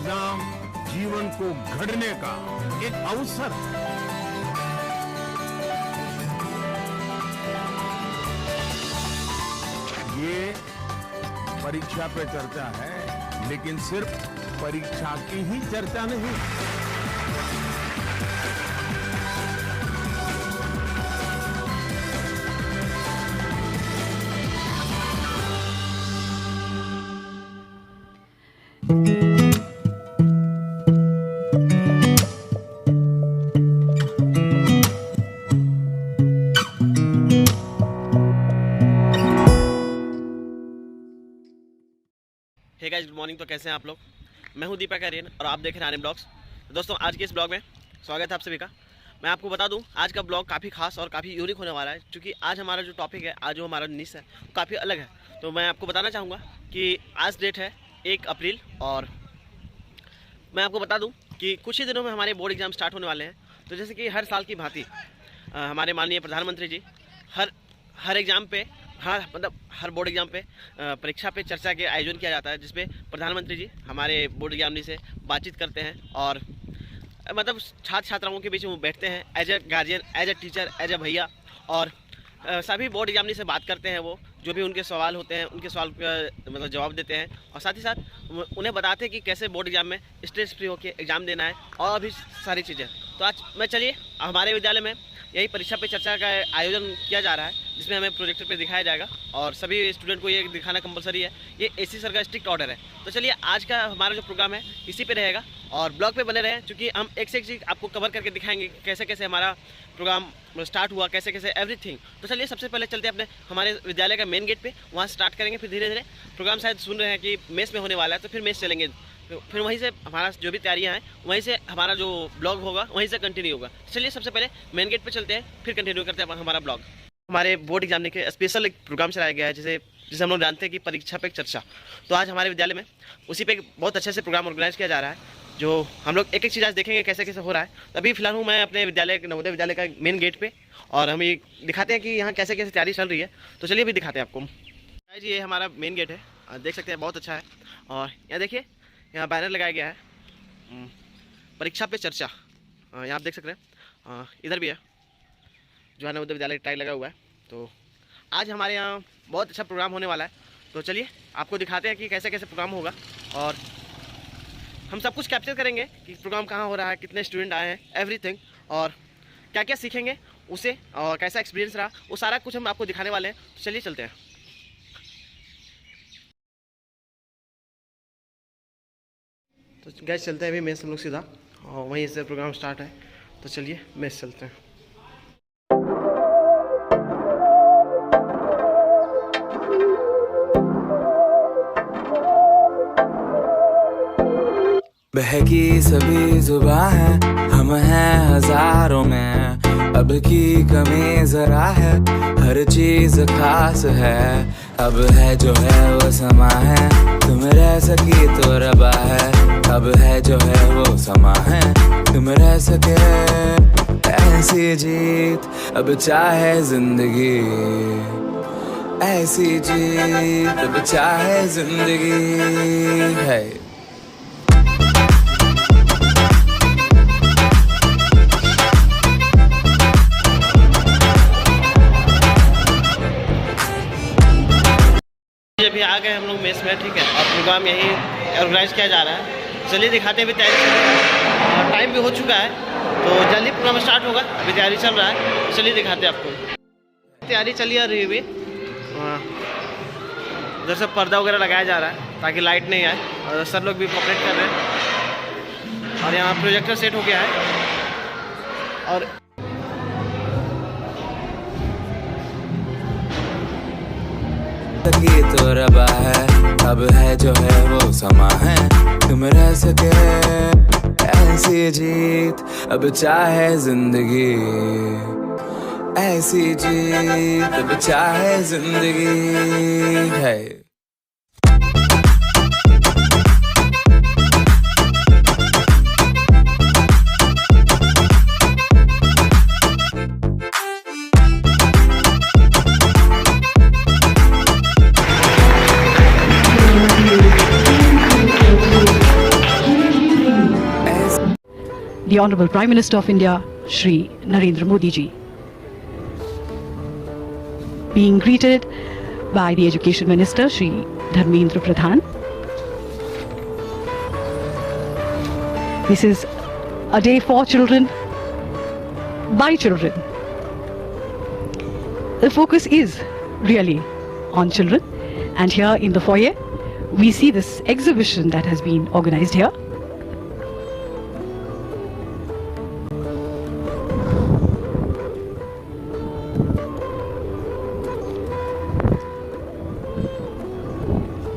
Exam जीवन को गढ़ने का एक अवसर है। ये परीक्षा पे चर्चा है, लेकिन सिर्फ परीक्षा की ही चर्चा नहीं। Hey guys, good morning. तो कैसे हैं आप लोग? मैं हूं दीपक आर्यन और आप देख रहे हैं आर्यन ब्लॉग्स। तो दोस्तों, आज के इस ब्लॉग में स्वागत है आप सभी का। मैं आपको बता दूं, आज का ब्लॉग काफ़ी खास और काफ़ी यूनिक होने वाला है, क्योंकि आज हमारा जो टॉपिक है, आज जो हमारा निश है, वो काफ़ी अलग है। तो मैं आपको बताना चाहूँगा कि आज डेट है 1 अप्रैल और मैं आपको बता दूँ कि कुछ ही दिनों में हमारे बोर्ड एग्जाम स्टार्ट होने वाले हैं। तो जैसे कि हर साल की भांति हमारे माननीय प्रधानमंत्री जी हर एग्ज़ाम पे हर बोर्ड एग्जाम पे परीक्षा पे चर्चा के आयोजन किया जाता है, जिसपे प्रधानमंत्री जी हमारे बोर्ड एग्जामिनी से बातचीत करते हैं और छात्र छात्राओं के बीच में वो बैठते हैं as a guardian, as a teacher, as a भैया, और सभी बोर्ड एग्जामिनी से बात करते हैं। वो जो भी उनके सवाल होते हैं, उनके सवाल का जवाब देते हैं और साथ ही साथ उन्हें बताते हैं कि कैसे बोर्ड एग्जाम में स्ट्रेस फ्री होकर एग्ज़ाम देना है और भी सारी चीज़ें। तो आज मैं चलिए हमारे विद्यालय में यही परीक्षा पे चर्चा का आयोजन किया जा रहा है, जिसमें हमें प्रोजेक्टर पे दिखाया जाएगा और सभी स्टूडेंट को ये दिखाना कंपलसरी है। ये एसी सर का स्ट्रिक्ट ऑर्डर है। तो चलिए, आज का हमारा जो प्रोग्राम है इसी पे रहेगा और ब्लॉग पे बने रहें, क्योंकि हम एक से एक चीज़ आपको कवर करके दिखाएंगे कैसे कैसे हमारा प्रोग्राम स्टार्ट हुआ, कैसे कैसे एवरीथिंग। तो चलिए, सबसे पहले चलते हैं अपने हमारे विद्यालय का मेन गेट पे, वहाँ स्टार्ट करेंगे। फिर धीरे धीरे प्रोग्राम शायद सुन रहे हैं कि मेस में होने वाला है, तो फिर मेस चलेंगे, फिर वहीं से हमारा जो भी तैयारियां हैं, वहीं से हमारा जो ब्लॉग होगा वहीं से कंटिन्यू होगा। चलिए, सबसे पहले मेन गेट पे चलते हैं, फिर कंटिन्यू करते हैं हमारा ब्लॉग। हमारे बोर्ड एग्जाम के स्पेशल एक प्रोग्राम चलाया गया है, जिसे हम लोग जानते हैं कि परीक्षा पे चर्चा। तो आज हमारे विद्यालय में उसी पे बहुत अच्छे से प्रोग्राम ऑर्गेनाइज किया जा रहा है, जो हम लोग एक एक चीज़ आज देखेंगे कैसे कैसे हो रहा है। अभी फिलहाल हूँ मैं अपने विद्यालय, नवोदय विद्यालय का मेन गेट पे, और हम ये दिखाते हैं कि यहाँ कैसे कैसे तैयारी चल रही है। तो चलिए अभी दिखाते हैं आपको जी। ये हमारा मेन गेट है, देख सकते हैं, बहुत अच्छा है। और यहाँ देखिए, यहाँ बैनर लगाया गया है परीक्षा पे चर्चा, यहाँ आप देख सकते हैं। इधर भी है जो है नवोदय विद्यालय टैग लगा हुआ है। तो आज हमारे यहाँ बहुत अच्छा प्रोग्राम होने वाला है। तो चलिए आपको दिखाते हैं कि कैसे कैसे प्रोग्राम होगा, और हम सब कुछ कैप्चर करेंगे कि प्रोग्राम कहाँ हो रहा है, कितने स्टूडेंट आए हैं, एवरीथिंग, और क्या क्या सीखेंगे उसे, और कैसा एक्सपीरियंस रहा, वो सारा कुछ हम आपको दिखाने वाले हैं। तो चलिए चलते हैं। तो गैस चलते हैं अभी मेस हम लोग सीधा, और वहीं से प्रोग्राम स्टार्ट है। तो चलिए मेस चलते हैं। बहकी सभी जुबां है, हम हैं हजारों में, अब की कमी जरा है, हर चीज खास है। अब है जो है वो समा है, तुम रह सकी तो रबा है। अब है जो है वो समा है, तुम रह सके ऐसी जीत, अब चाहे जिंदगी ऐसी जीत, अब चाहे जिंदगी है। अभी आ गए हम लोग मेस में, ठीक है, और प्रोग्राम यही ऑर्गेनाइज किया जा रहा है। चलिए दिखाते हैं। अभी तैयारी टाइम भी हो चुका है, तो जल्दी प्रोग्राम स्टार्ट होगा। अभी तैयारी चल रहा है, तो चलिए दिखाते हैं आपको। तैयारी चली आ रही है अभी। उधर से पर्दा वगैरह लगाया जा रहा है ताकि लाइट नहीं आए, और सर लोग भी कोऑपरेट कर रहे हैं। और यहाँ प्रोजेक्टर सेट हो गया है, और सकी तो रबा है। अब है जो है वो समा है, तुम रह सके ऐसी जीत, अब चाहे जिंदगी ऐसी जीत, अब चाहे जिंदगी है। the Honorable Prime Minister of India, Shri Narendra Modi ji, being greeted by the Education Minister, Shri Dharmendra Pradhan. This is a day for children, by children. The focus is really on children, and here in the foyer we see this exhibition that has been organized here.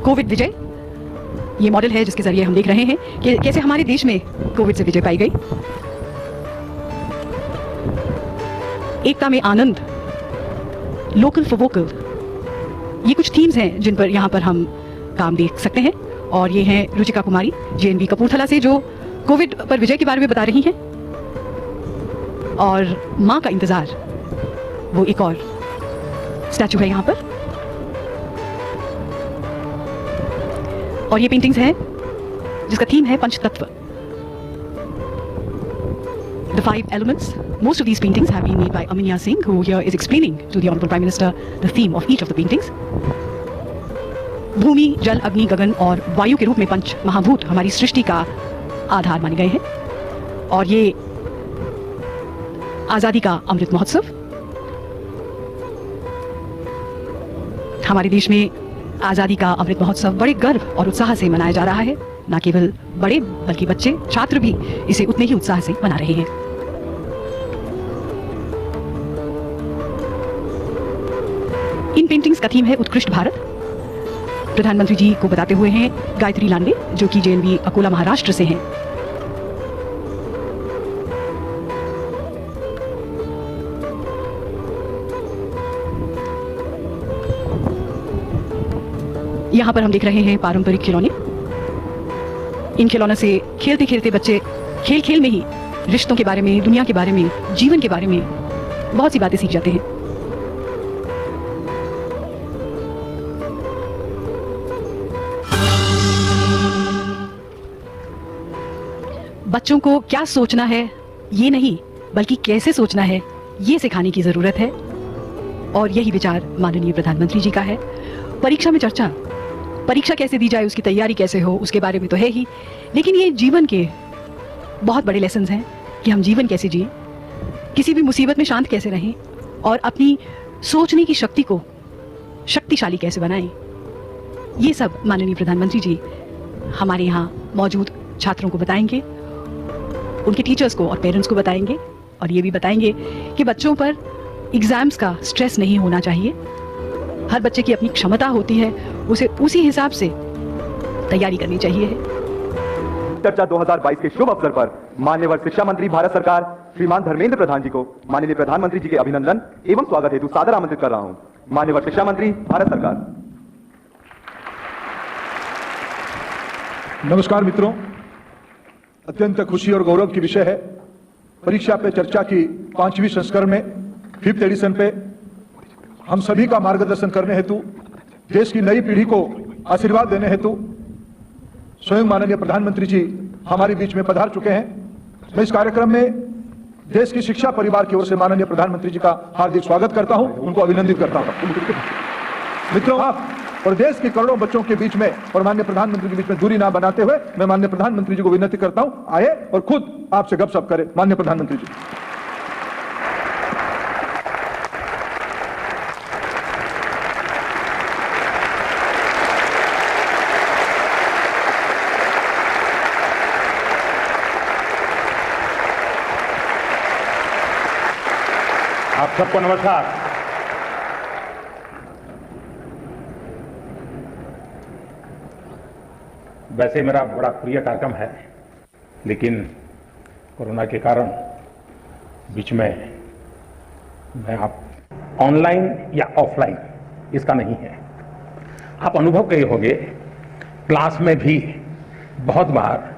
Covid Vijay ये model है जिसके जरिए हम देख रहे हैं कि कैसे हमारे देश में कोविड से विजय पाई गई। एकता में आनंद, लोकल फॉर वोकल, ये कुछ थीम्स हैं जिन पर यहाँ पर हम काम देख सकते हैं। और ये हैं रुचिका कुमारी JNV कपूरथला से, जो कोविड पर विजय के बारे में बता रही हैं। और माँ का इंतजार, वो एक और स्टैचू है यहाँ पर। और ये पेंटिंग्स हैं जिसका थीम है पंचतत्व, the 5 elements. Most of these paintings have been made by Aminya Singh, who here is explaining to the Honorable Prime Minister the theme of each of the paintings. भूमि, जल, अग्नि, गगन और वायु के रूप में पंच महाभूत हमारी सृष्टि का आधार माने गए हैं। और ये आजादी का अमृत महोत्सव हमारे देश में आजादी का अमृत महोत्सव बड़े गर्व और उत्साह से मनाया जा रहा है। न केवल बड़े बल्कि बच्चे, छात्र भी इसे उतने ही उत्साह से मना रहे हैं। इन पेंटिंग्स का थीम है उत्कृष्ट भारत। प्रधानमंत्री जी को बताते हुए हैं गायत्री लांडे, जो कि JNV अकोला महाराष्ट्र से हैं। यहाँ पर हम देख रहे हैं पारंपरिक खिलौने। इन खिलौनों से खेलते खेलते बच्चे खेल खेल में ही रिश्तों के बारे में, दुनिया के बारे में, जीवन के बारे में बहुत सी बातें सीख जाते हैं। बच्चों को क्या सोचना है ये नहीं, बल्कि कैसे सोचना है ये सिखाने की जरूरत है। और यही विचार माननीय प्रधानमंत्री जी का है। परीक्षा में चर्चा, परीक्षा कैसे दी जाए, उसकी तैयारी कैसे हो, उसके बारे में तो है ही, लेकिन ये जीवन के बहुत बड़े लेसन्स हैं कि हम जीवन कैसे जिए, किसी भी मुसीबत में शांत कैसे रहें और अपनी सोचने की शक्ति को शक्तिशाली कैसे बनाएं। ये सब माननीय प्रधानमंत्री जी हमारे यहाँ मौजूद छात्रों को बताएंगे, उनके टीचर्स को और पेरेंट्स को बताएंगे। और ये भी बताएंगे कि बच्चों पर एग्जाम्स का स्ट्रेस नहीं होना चाहिए। हर बच्चे की अपनी क्षमता होती है, उसे उसी हिसाब से तैयारी करनी चाहिए। चर्चा 2022 के शुभ अवसर पर माननीय शिक्षा मंत्री भारत सरकार श्रीमान धर्मेंद्र प्रधान जी को माननीय प्रधानमंत्री जी के अभिनंदन एवं स्वागत हेतु सादर आमंत्रित कर रहा हूं। माननीय शिक्षा मंत्री भारत सरकार। नमस्कार मित्रों, अत्यंत खुशी और गौरव की विषय है परीक्षा पे चर्चा की 5वीं संस्करण में 5th एडिशन पे हम सभी का मार्गदर्शन करने हेतु, देश की नई पीढ़ी को आशीर्वाद देने हेतु स्वयं माननीय प्रधानमंत्री जी हमारे बीच में पधार चुके हैं। मैं इस कार्यक्रम में देश की शिक्षा परिवार की ओर से माननीय प्रधानमंत्री जी का हार्दिक स्वागत करता हूं, उनको अभिनंदित करता हूं। मित्रों, आप और देश के करोड़ों बच्चों के बीच में और माननीय प्रधानमंत्री के बीच में दूरी ना बनाते हुए मैं माननीय प्रधानमंत्री जी को विनती करता हूं, आए और खुद आपसे गपशप करें। माननीय प्रधानमंत्री जी। आप सबको नमस्कार। वैसे मेरा बड़ा प्रिय कार्यक्रम है, लेकिन कोरोना के कारण बीच में मैं आप ऑनलाइन या ऑफलाइन इसका नहीं है। आप अनुभव किए होंगे, क्लास में भी बहुत बार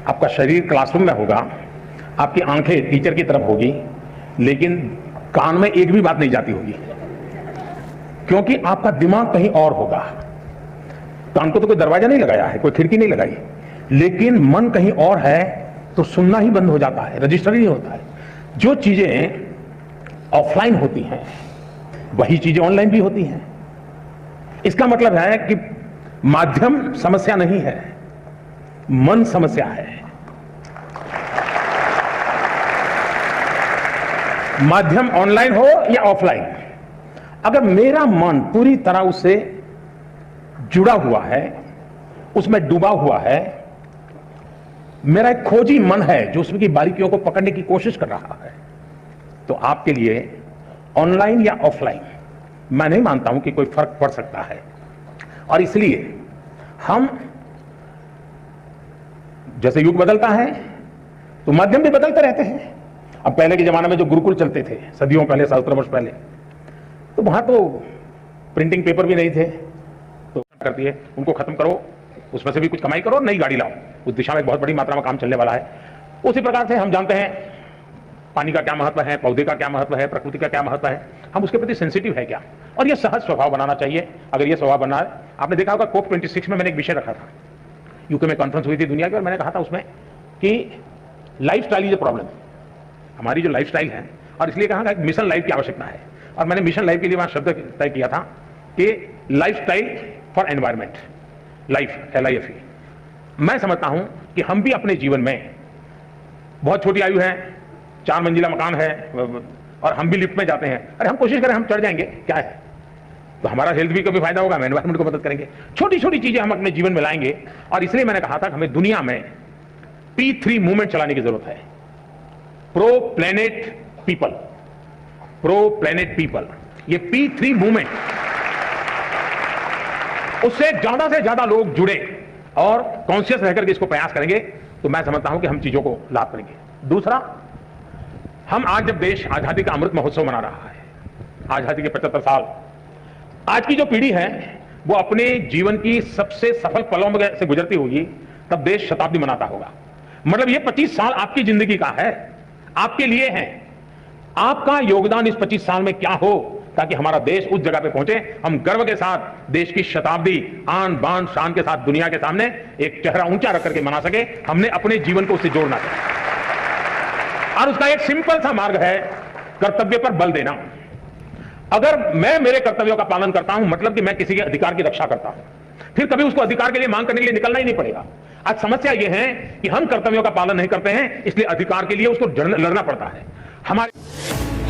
आपका शरीर क्लासरूम में होगा, आपकी आंखें टीचर की तरफ होगी, लेकिन कान में एक भी बात नहीं जाती होगी, क्योंकि आपका दिमाग कहीं और होगा। कान को तो कोई दरवाजा नहीं लगाया है, कोई खिड़की नहीं लगाई, लेकिन मन कहीं और है, तो सुनना ही बंद हो जाता है, रजिस्टर ही नहीं होता है। जो चीजें ऑफलाइन होती हैं वही चीजें ऑनलाइन भी होती हैं। इसका मतलब है कि माध्यम समस्या नहीं है, मन समस्या है। माध्यम ऑनलाइन हो या ऑफलाइन, अगर मेरा मन पूरी तरह उससे जुड़ा हुआ है, उसमें डूबा हुआ है, मेरा एक खोजी मन है जो उसमें की बारीकियों को पकड़ने की कोशिश कर रहा है, तो आपके लिए ऑनलाइन या ऑफलाइन मैं नहीं मानता हूं कि कोई फर्क पड़ सकता है। और इसलिए हम, जैसे युग बदलता है तो माध्यम भी बदलते रहते हैं। अब पहले के जमाने में जो गुरुकुल चलते थे, सदियों पहले, सहस्त्र वर्ष पहले, तो वहां तो प्रिंटिंग पेपर भी नहीं थे, तो करती है उनको खत्म करो, उसमें से भी कुछ कमाई करो, नई गाड़ी लाओ, उस दिशा में एक बहुत बड़ी मात्रा में काम चलने वाला है। उसी प्रकार से हम जानते हैं पानी का क्या महत्व है, पौधे का क्या महत्व है, प्रकृति का क्या महत्व है, हम उसके प्रति सेंसिटिव है क्या, और यह सहज स्वभाव बनाना चाहिए। अगर यह स्वभाव बनना है, आपने देखा होगा COP 26 में मैंने एक विषय रखा था, यूके में कॉन्फ्रेंस हुई थी दुनिया की, और मैंने कहा था उसमें कि लाइफस्टाइल इज अ प्रॉब्लम, हमारी जो लाइफस्टाइल है, और इसलिए कहा कि मिशन लाइफ की आवश्यकता है। और मैंने मिशन लाइफ के लिए वहां शब्द तय किया था कि lifestyle for environment, life LIFE। मैं समझता हूं कि हम भी अपने जीवन में, बहुत छोटी आयु है, 4 मंजिला मकान है और हम भी लिफ्ट में जाते हैं, अरे हम कोशिश करें हम चढ़ जाएंगे, क्या है, तो हमारा हेल्थ भी कभी फायदा होगा, हम एनवायरमेंट को मदद करेंगे। छोटी छोटी चीजें हम अपने जीवन में लाएंगे। और इसलिए मैंने कहा था कि हमें दुनिया में P3 मूवमेंट चलाने की जरूरत है, pro planet people, pro planet people. ये P3 मूवमेंट, उससे ज्यादा लोग जुड़े और कॉन्शियस रहकर के इसको प्रयास करेंगे, तो मैं समझता हूं कि हम चीजों को लाभ करेंगे। दूसरा, हम आज जब देश आजादी का अमृत महोत्सव मना रहा है, आजादी के 75 साल, आज की जो पीढ़ी है वो अपने जीवन की सबसे सफल पलों में से गुजरती होगी, तब देश शताब्दी मनाता होगा। मतलब ये 25 साल आपकी जिंदगी का है, आपके लिए है। आपका योगदान इस 25 साल में क्या हो, ताकि हमारा देश उस जगह पे पहुंचे, हम गर्व के साथ देश की शताब्दी आन बान शान के साथ दुनिया के सामने एक चेहरा ऊंचा रख करके मना सके। हमने अपने जीवन को उससे जोड़ना चाहिए, और उसका एक सिंपल सा मार्ग है कर्तव्य पर बल देना। अगर मैं मेरे कर्तव्यों का पालन करता हूं, मतलब कि मैं किसी के अधिकार की रक्षा करता हूं, फिर कभी उसको अधिकार के लिए मांग करने के लिए निकलना ही नहीं पड़ेगा। आज समस्या यह है कि हम कर्तव्यों का पालन नहीं करते हैं, इसलिए अधिकार के लिए उसको लड़ना पड़ता है। हमारे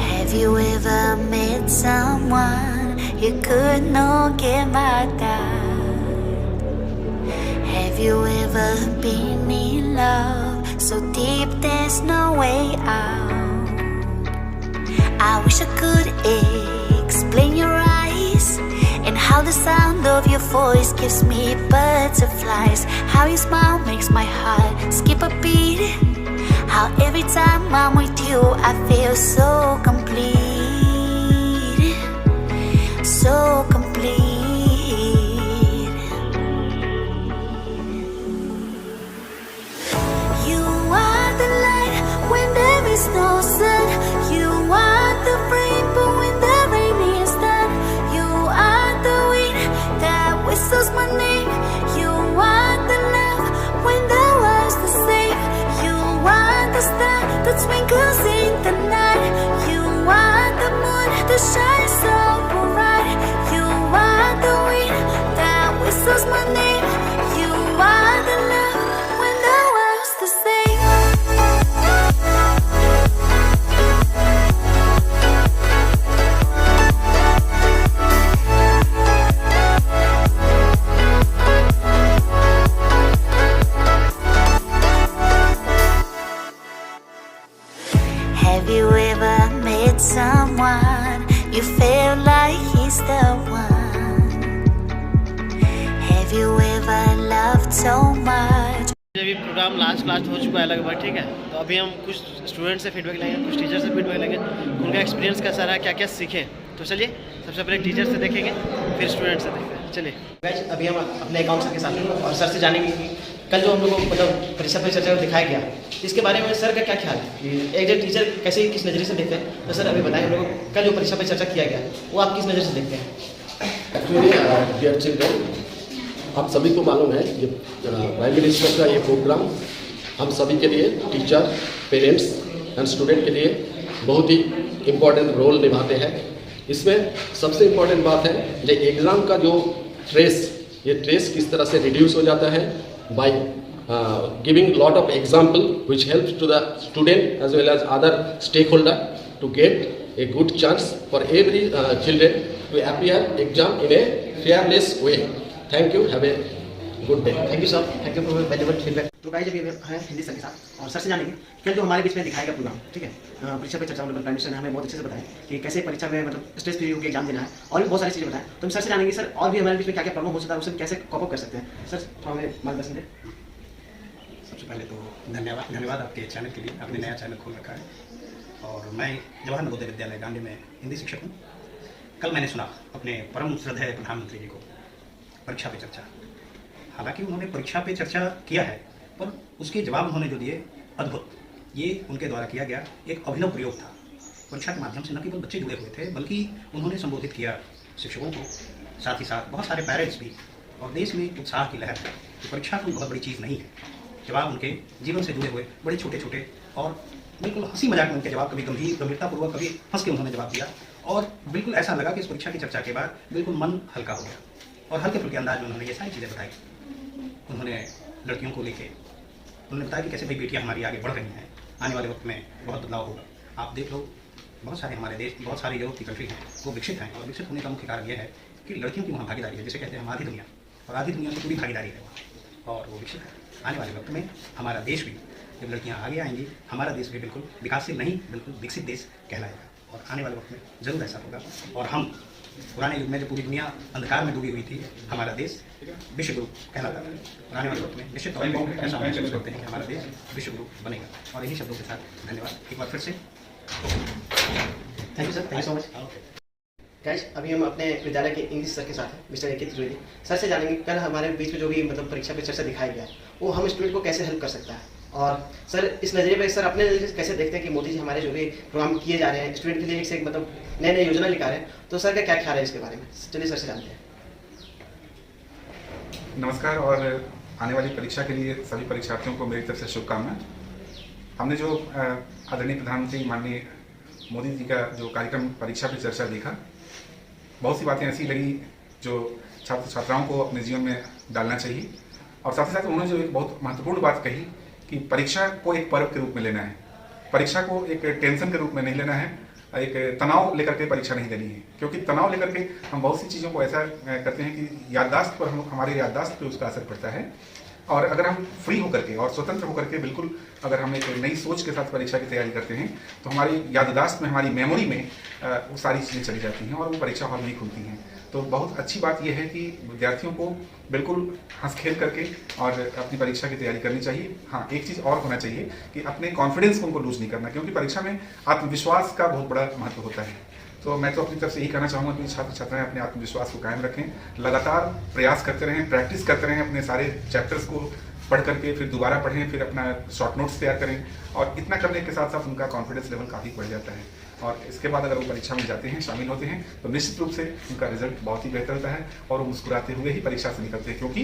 Have you ever met someone you could not get mad at? Have you ever been in love so deep there's no way out? I wish I could explain your eyes and how the sound of your voice gives me butterflies. How your smile makes my heart skip a beat. How every time I'm with you I feel so complete, so complete. You are the light when there is no sun. You are the rainbow when the rain is done. You are the wind that whistles my name. You are the love when the world's the same. You are the star that twinkles in the night. You are the moon that shines so bright. You are the wind that whistles my name. You are the love when the world's the same. Have you ever met someone you feel like he's the one? Have you ever loved so much? अभी programme last हो चुका है लगभग, ठीक है। तो अभी हम कुछ स्टूडेंट से फीडबैक लेंगे, कुछ टीचर से फीडबैक लेंगे, उनका एक्सपीरियंस कैसा रहा, क्या क्या सीखे। तो चलिए सबसे पहले टीचर से देखेंगे, फिर स्टूडेंट से देखते हैं। चलिए गाइस, अभी हम अपने अकाउंट सर के साथ हैं और सर से जानेंगे कि कल जो हम लोग को मतलब परीक्षा पे चर्चा दिखाया गया, इसके बारे में सर का क्या ख्याल है। एक जो टीचर कैसे किस नज़रिए से देखते हैं, तो सर अभी बताएं हम लोग को कल जो परीक्षा पे चर्चा किया गया वो आप किस नज़र से देखते हैं। एक्चुअली डियर चिल्ड्रन, आप सभी को मालूम है ये प्राइम मिनिस्टर का ये प्रोग्राम हम सभी के लिए टीचर, पेरेंट्स एंड स्टूडेंट के लिए बहुत ही इम्पोर्टेंट रोल निभाते हैं। इसमें सबसे इम्पोर्टेंट बात है जो एग्ज़ाम का जो ये ट्रेस किस तरह से रिड्यूस हो जाता है by giving lot of example which helps to the student as well as other stakeholder to get a good chance for every children to appear exam in a fearless way. Thank you, have a good day. Thank you sir, thank you for valuable feedback. तो guys अभी हैं Hindi sir के साथ और sir से जानेंगे कल जो हमारे बीच में दिखाएगा प्रोग्राम, ठीक है, परीक्षा पे चर्चा, प्राइम मिनिस्टर ने हमें बहुत अच्छे से बताया कि कैसे परीक्षा में मतलब स्ट्रेस फ्री होकर एग्जाम देना है और भी बहुत सारी चीज़ें बताएं। तो हम सर से जानेंगे सर और भी हमारे बीच में क्या क्या प्रॉब्लम हो सकता है, उसे कैसे कॉप अप कर सकते हैं। सर थोड़ा हमें मार्गदर्शन दें। सबसे पहले तो धन्यवाद आपके चैनल के लिए, आपने नया चैनल खोल रखा है। और मैं जवाहर नवोदय विद्यालय गांधी में हिंदी शिक्षक हूँ। कल मैंने सुना अपने परम श्रद्धेय प्रधानमंत्री जी को परीक्षा पे चर्चा। हालांकि उन्होंने परीक्षा पे चर्चा किया है पर उसके जवाब उन्होंने जो दिए अद्भुत, ये उनके द्वारा किया गया एक अभिनव प्रयोग था। परीक्षा के माध्यम से न केवल बच्चे जुड़े हुए थे बल्कि उन्होंने संबोधित किया शिक्षकों को, साथ ही साथ बहुत सारे पेरेंट्स भी, और देश में उत्साह की लहर है कि परीक्षा कोई बहुत बड़ी चीज़ नहीं है। जवाब उनके जीवन से जुड़े हुए बड़े छोटे छोटे और बिल्कुल हंसी मजाक में उनके जवाब, कभी गंभीरतापूर्वक, कभी हंस के उन्होंने जवाब दिया और बिल्कुल ऐसा लगा कि इस परीक्षा की चर्चा के बाद बिल्कुल मन हल्का हो गया और हल्के फुल्के अंदाज में उन्होंने ये सारी चीज़ें बताई। उन्होंने लड़कियों को लेके उन्होंने बताया कि कैसे भाई बेटियां हमारी आगे बढ़ रही हैं, आने वाले वक्त में बहुत बदलाव होगा। आप देख लो, बहुत सारे हमारे देश, बहुत सारी यूरोप की कंट्री हैं वो विकसित हैं और विकसित होने का मुख्य कारण यह है कि लड़कियों की वहाँ भागीदारी है, जिसे कहते हैं हम आधी दुनिया, और आधी दुनिया की पूरी भागीदारी है वहाँ और वो विकसित है। आने वाले वक्त में हमारा देश भी, जब लड़कियाँ आगे आएंगी, हमारा देश भी बिल्कुल विकासशील नहीं बिल्कुल विकसित देश कहलाएगा और आने वाले वक्त में ज़रूर ऐसा होगा। और हम पुराने युग में जो पूरी दुनिया अंधकार में डूबी हुई थी, हमारा देश विश्व गुरु कहलाता था और आने वाले वक्त में निश्चित तौर पर ऐसा महसूस करते हैं कि हमारा देश विश्व गुरु बनेगा। और इन्हीं शब्दों के साथ धन्यवाद एक बार फिर से। Thank you sir, thank you so much. Guys अभी हम अपने विद्यालय के इंग्लिश सर के साथ हैं, मिस्टर ए.के. त्रिवेदी। सर से जानेंगे कल हमारे बीच में जो भी मतलब परीक्षा पे चर्चा दिखाया गया है वो हम स्टूडेंट को कैसे हेल्प कर सकता है। और सर इस नज़रिए पे सर अपने नज़रिए से कैसे देखते हैं कि मोदी जी हमारे जो भी प्रोग्राम किए जा रहे हैं स्टूडेंट के लिए एक से एक मतलब नए नए योजना निकाल रहे हैं, तो सर का क्या ख्याल है इसके बारे में? चलिए सर से जानते हैं। नमस्कार और आने वाली परीक्षा के लिए सभी परीक्षार्थियों को मेरी तरफ से शुभकामनाएं। हमने जो आदरणीय प्रधानमंत्री माननीय मोदी जी का जो कार्यक्रम परीक्षा पे चर्चा देखा, बहुत सी बातें ऐसी लगी जो छात्र छात्राओं को अपने जीवन में डालना चाहिए। और साथ ही साथ उन्होंने जो एक बहुत महत्वपूर्ण बात कही कि परीक्षा को एक पर्व के रूप में लेना है, परीक्षा को एक टेंशन के रूप में नहीं लेना है, एक तनाव लेकर के परीक्षा नहीं देनी है। क्योंकि तनाव लेकर के हम बहुत सी चीज़ों को ऐसा करते हैं कि याददाश्त पर हमारे याददाश्त पर उसका असर पड़ता है। और अगर हम फ्री होकर के और स्वतंत्र होकर के बिल्कुल अगर हम एक नई सोच के साथ परीक्षा की तैयारी करते हैं तो हमारी याददाश्त में, हमारी मेमोरी में वो सारी चीज़ें चली जाती हैं और वो परीक्षा हॉल नहीं खुलती हैं। तो बहुत अच्छी बात यह है कि विद्यार्थियों को बिल्कुल हंस खेल करके और अपनी परीक्षा की तैयारी करनी चाहिए। हाँ, एक चीज़ और होना चाहिए कि अपने कॉन्फिडेंस को उनको लूज नहीं करना, क्योंकि परीक्षा में आत्मविश्वास का बहुत बड़ा महत्व होता है। तो मैं तो अपनी तरफ से यही कहना चाहूँगा कि छात्र छात्राएं अपने आत्मविश्वास को कायम रखें, लगातार प्रयास करते रहें, प्रैक्टिस करते रहें, अपने सारे चैप्टर्स को पढ़ करके फिर दोबारा पढ़ें, फिर अपना शॉर्ट नोट्स तैयार करें। और इतना करने के साथ साथ उनका कॉन्फिडेंस लेवल काफ़ी बढ़ जाता है और इसके बाद अगर वो परीक्षा में जाते हैं, शामिल होते हैं, तो निश्चित रूप से उनका रिजल्ट बहुत ही बेहतर होता है और वो मुस्कुराते हुए ही परीक्षा से निकलते हैं। क्योंकि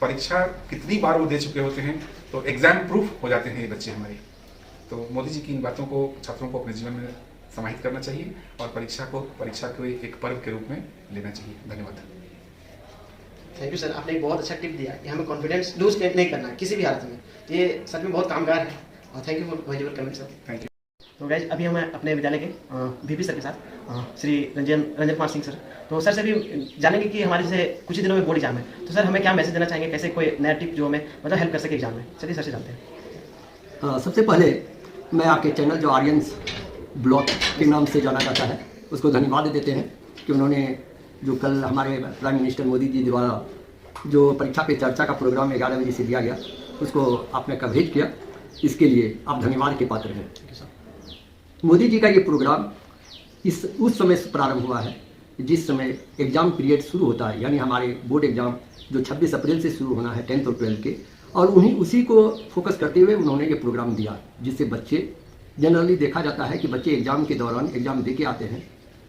परीक्षा कितनी बार वो दे चुके होते हैं तो एग्जाम प्रूफ हो जाते हैं ये बच्चे हमारे। तो मोदी जी की इन बातों को छात्रों को अपने जीवन में समाहित करना चाहिए और परीक्षा को एक पर्व के रूप में लेना चाहिए। धन्यवाद। थैंक यू सर, आपने एक बहुत अच्छा टिप दिया कि हमें कॉन्फिडेंस लूज नहीं करना किसी भी हालत में। तो ये सच में बहुत कामगार है और thank you for valuable comment sir. Thank you. तो गाइज अभी हम अपने विद्यालय के वीपी सर के साथ श्री रंजन कुमार सिंह सर, तो सर से भी जानेंगे कि हमारे जैसे कुछ ही दिनों में बोर्ड एग्जाम है, तो सर हमें क्या मैसेज देना चाहेंगे, कैसे कोई नया टिप जो हमें मतलब हेल्प कर सके एग्जाम में। चलिए सर से जानते हैं। सबसे पहले मैं आपके चैनल जो आर्यंस ब्लॉग के नाम से जाना जाता है उसको धन्यवाद देते हैं कि उन्होंने जो कल हमारे प्राइम मिनिस्टर मोदी जी द्वारा जो परीक्षा पे चर्चा का प्रोग्राम 11 बजे से दिया गया उसको आपने कवरेज किया, इसके लिए आप धन्यवाद के पात्र हैं। मोदी जी का ये प्रोग्राम उस समय से प्रारंभ हुआ है जिस समय एग्ज़ाम पीरियड शुरू होता है, यानी हमारे बोर्ड एग्ज़ाम जो 26 अप्रैल से शुरू होना है 10th और 12th के, और उसी को फोकस करते हुए उन्होंने ये प्रोग्राम दिया जिससे बच्चे जनरली देखा जाता है कि बच्चे एग्ज़ाम के दौरान एग्ज़ाम दे के आते हैं,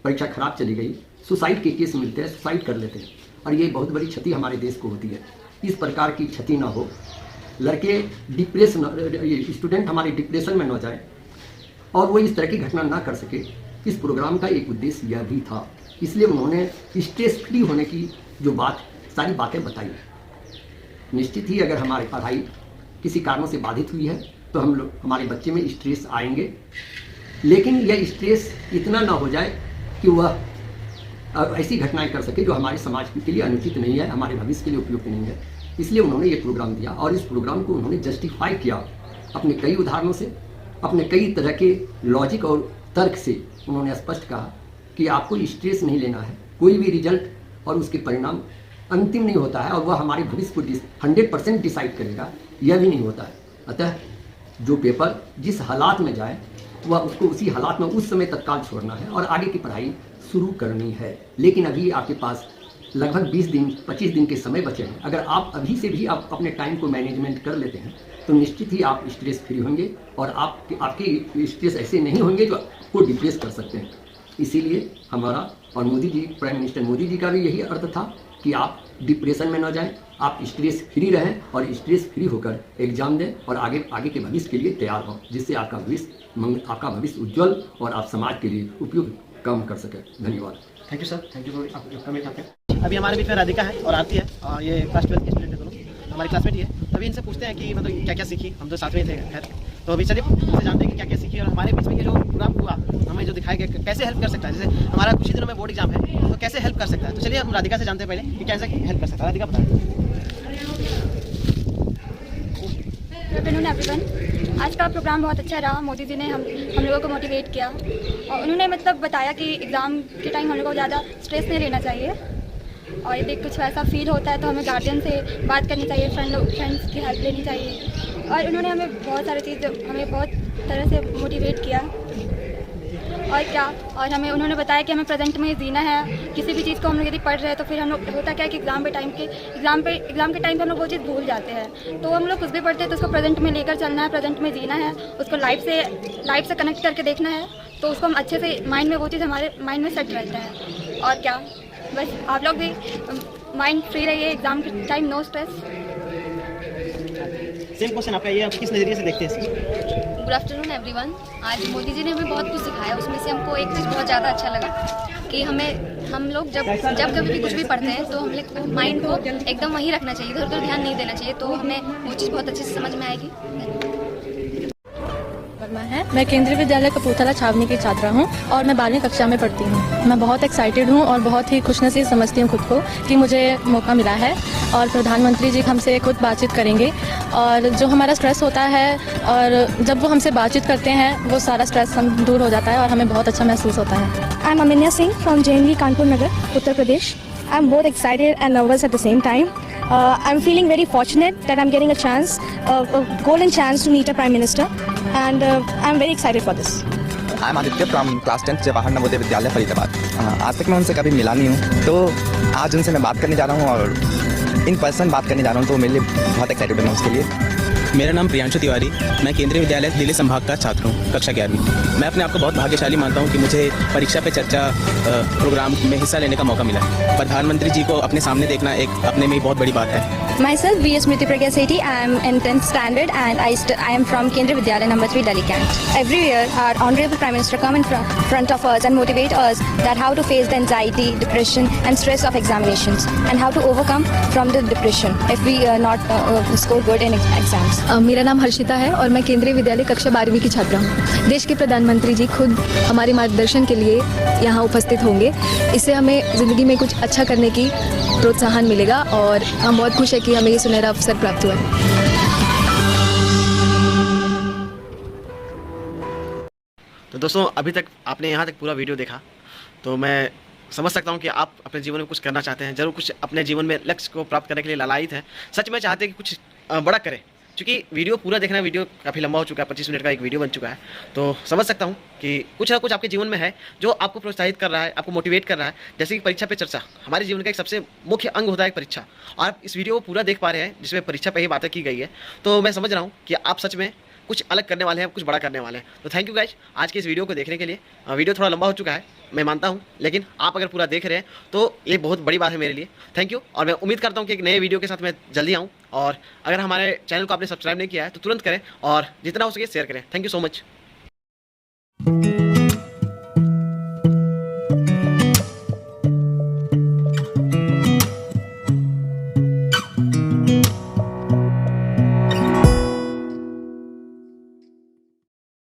परीक्षा खराब चली गई, सुसाइड के केस मिलते हैं, सुसाइड कर लेते हैं और ये बहुत बड़ी क्षति हमारे देश को होती है। इस प्रकार की क्षति ना हो लड़के डिप्रेशन, स्टूडेंट हमारे डिप्रेशन में न जाए और वो इस तरह की घटना ना कर सके, इस प्रोग्राम का एक उद्देश्य यह भी था। इसलिए उन्होंने स्ट्रेस फ्री होने की जो सारी बातें बताई। निश्चित ही अगर हमारी पढ़ाई किसी कारणों से बाधित हुई है तो हमारे बच्चे में स्ट्रेस आएंगे, लेकिन यह स्ट्रेस इतना ना हो जाए कि वह ऐसी घटनाएं कर सके जो हमारे समाज के लिए अनुचित नहीं है, हमारे भविष्य के लिए उपयुक्त नहीं है। इसलिए उन्होंने ये प्रोग्राम दिया और इस प्रोग्राम को उन्होंने जस्टिफाई किया अपने कई उदाहरणों से, अपने कई तरह के लॉजिक और तर्क से। उन्होंने स्पष्ट कहा कि आपको स्ट्रेस नहीं लेना है, कोई भी रिजल्ट और उसके परिणाम अंतिम नहीं होता है और वह हमारे भविष्य को 100% डिसाइड करेगा, यह भी नहीं होता है। अतः जो पेपर जिस हालात में जाए वह उसको उसी हालात में उस समय तत्काल छोड़ना है और आगे की पढ़ाई शुरू करनी है। लेकिन अभी आपके पास लगभग 20 दिन के समय बचे हैं। अगर आप अभी से भी आप अपने टाइम को मैनेजमेंट कर लेते हैं तो निश्चित ही आप स्ट्रेस फ्री होंगे और आपके स्ट्रेस ऐसे नहीं होंगे जो आपको डिप्रेस कर सकते हैं। इसीलिए हमारा और मोदी जी, प्राइम मिनिस्टर मोदी जी का भी यही अर्थ था कि आप डिप्रेशन में न जाएं, आप स्ट्रेस फ्री रहें और स्ट्रेस फ्री होकर एग्जाम दें और आगे के भविष्य के लिए तैयार हों, जिससे आपका भविष्य उज्जवल और आप समाज के लिए उपयुक्त काम कर सकें। धन्यवाद। Thank you sir, thank you for coming. अभी हमारे बीच में राधिका है और आरती है और ये क्लास 12 के स्टूडेंट है, दोनों हमारी क्लासमेट ही है। अभी इनसे पूछते हैं कि मतलब क्या क्या सीखी, हम तो साथ में थे खैर। तो अभी चलिए इनसे जानते हैं कि क्या क्या सीखी और हमारे बीच में ये जो प्रोग्राम हुआ हमें जो दिखाया गया कैसे हेल्प कर सकता है। जैसे हमारा कुछ ही दिनों में बोर्ड एग्जाम है तो कैसे हेल्प कर सकता है। तो चलिए हम राधिका से जानते हैं पहले कि कैसे हेल्प कर सकता है। राधिका बताइए। Good afternoon everyone. आज का प्रोग्राम बहुत अच्छा रहा। मोदी जी ने हम लोगों को मोटिवेट किया और उन्होंने मतलब बताया कि एग्ज़ाम के टाइम हम लोगों को ज़्यादा स्ट्रेस नहीं लेना चाहिए और यदि कुछ ऐसा फील होता है तो हमें गार्जियन से बात करनी चाहिए, फ्रेंड्स की हेल्प लेनी चाहिए। और उन्होंने हमें बहुत सारी चीज़ हमें बहुत तरह से मोटिवेट किया और क्या, और हमें उन्होंने बताया कि हमें प्रेजेंट में जीना है। किसी भी चीज़ को हम लोग यदि पढ़ रहे हैं तो फिर हम लोग होता क्या है कि एग्ज़ाम के टाइम पे हम लोग वो चीज़ भूल जाते हैं। तो हम लोग कुछ भी पढ़ते हैं तो उसको प्रेजेंट में लेकर चलना है, प्रेजेंट में जीना है, उसको लाइफ से कनेक्ट करके देखना है तो उसको हम अच्छे से माइंड में वो चीज़ हमारे माइंड में सेट रहता है। और क्या, बस आप लोग भी माइंड फ्री रहिए एग्ज़ाम के time, no stress. Same question आपका, ये आप किस नज़रिए से देखते हैं? Good afternoon everyone. आज मोदी जी ने हमें बहुत कुछ सिखाया, उसमें से हमको एक चीज़ बहुत ज़्यादा अच्छा लगा कि हम लोग जब कभी भी कुछ भी पढ़ते हैं तो हम लोग माइंड को एकदम वहीं रखना चाहिए, इधर उधर ध्यान नहीं देना चाहिए, तो हमें वो चीज़ बहुत अच्छे से समझ में आएगी। है, मैं केंद्रीय विद्यालय कपूरथला छावनी की छात्रा हूं और मैं 12वीं कक्षा में पढ़ती हूं। मैं बहुत एक्साइटेड हूं और बहुत ही खुशनसीब समझती हूं खुद को कि मुझे मौका मिला है और प्रधानमंत्री जी हमसे खुद बातचीत करेंगे और जो हमारा स्ट्रेस होता है और जब वो हमसे बातचीत करते हैं वो सारा स्ट्रेस दूर हो जाता है और हमें बहुत अच्छा महसूस होता है। I am Aminya Singh from JNV Kanpur Nagar, Uttar Pradesh. I am both excited and nervous at the same time. I'm feeling very fortunate that I'm getting a chance, a golden chance to meet a Prime Minister, and I'm very excited for this. I'm Aditya from class 10th Jawahar Navodaya Vidyalaya Faridabad. आज तक मैं उनसे कभी मिला नहीं हूँ, तो आज उनसे मैं बात करने जा रहा हूँ और इन पर्सन बात करने जा रहा हूँ, तो मेरे लिए बहुत एक्साइटेड हूँ उसके लिए। मेरा नाम प्रियांशु तिवारी, मैं केंद्रीय विद्यालय दिल्ली संभाग का छात्र हूँ, कक्षा 11वीं। मैं अपने आप को बहुत भाग्यशाली मानता हूँ कि मुझे परीक्षा पे चर्चा प्रोग्राम में हिस्सा लेने का मौका मिला है। प्रधानमंत्री जी को अपने सामने देखना एक अपने में ही बहुत बड़ी बात है। Myself, B. Smriti Pragya Sethi. I am in 10th standard and I am from Kendriya Vidyalaya number 3, Delhi Cant. Every year, our Honorable Prime Minister come in front of us and motivate us that how to face the anxiety, depression and stress of examinations and how to overcome from the depression if we not score good in exams. मेरा नाम हर्षिता है और मैं केंद्रीय विद्यालय कक्षा 12वीं की छात्रा हूँ। देश के प्रधानमंत्री जी खुद हमारे मार्गदर्शन के लिए यहाँ उपस्थित होंगे। इससे हमें ज़िंदगी में कुछ अच्छा करने की प्रोत्साहन मिलेगा और हम बहुत खुश हैं कि हमें ये सुनहरा अवसर प्राप्त हुआ है। तो दोस्तों, अभी तक आपने यहाँ तक पूरा वीडियो देखा, तो मैं समझ सकता हूँ कि आप अपने जीवन में कुछ करना चाहते हैं, ज़रूर कुछ अपने जीवन में लक्ष्य को प्राप्त करने के लिए लालायित हैं। सच में चाहते हैं कि कुछ बड़ा करें, क्योंकि वीडियो पूरा देखना, वीडियो काफ़ी लंबा हो चुका है, 25 मिनट का एक वीडियो बन चुका है। तो समझ सकता हूँ कि कुछ ना कुछ आपके जीवन में है जो आपको प्रोत्साहित कर रहा है, आपको मोटिवेट कर रहा है। जैसे कि परीक्षा पे चर्चा हमारे जीवन का एक सबसे मुख्य अंग होता है परीक्षा, और आप इस वीडियो को पूरा देख पा रहे हैं जिसमें परीक्षा पे ही बातें की गई है। तो मैं समझ रहा हूँ कि आप सच में कुछ अलग करने वाले हैं, कुछ बड़ा करने वाले हैं। तो थैंक यू गाइज आज के इस वीडियो को देखने के लिए। वीडियो थोड़ा लंबा हो चुका है मैं मानता हूँ, लेकिन आप अगर पूरा देख रहे हैं तो ये बहुत बड़ी बात है मेरे लिए। थैंक यू, और मैं उम्मीद करता हूँ कि एक नए वीडियो के साथ मैं जल्दी आऊँ। और अगर हमारे चैनल को आपने सब्सक्राइब नहीं किया है तो तुरंत करें और जितना हो सके शेयर करें। Thank you so much.